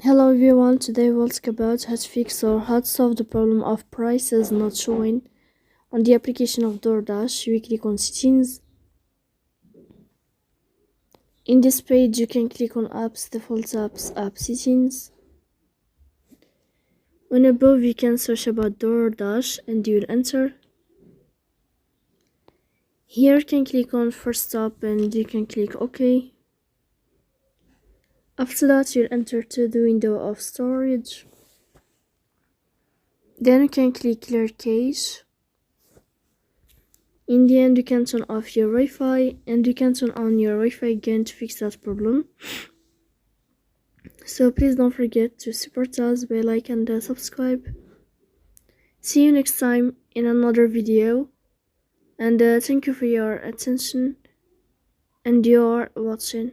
Hello everyone, today we'll talk about how to fix or how to solve the problem of prices not showing on the application of DoorDash. We click on settings. In this page you can click on apps, default apps, app settings. On above you can search about DoorDash and you will enter. Here you can click on first stop and you can click OK. After that you'll enter to the window of storage. Then you can click clear cache. In the end you can turn off your Wi-Fi and you can turn on your Wi-Fi again to fix that problem. So please don't forget to support us by like and subscribe. See you next time in another video, and thank you for your attention and your watching.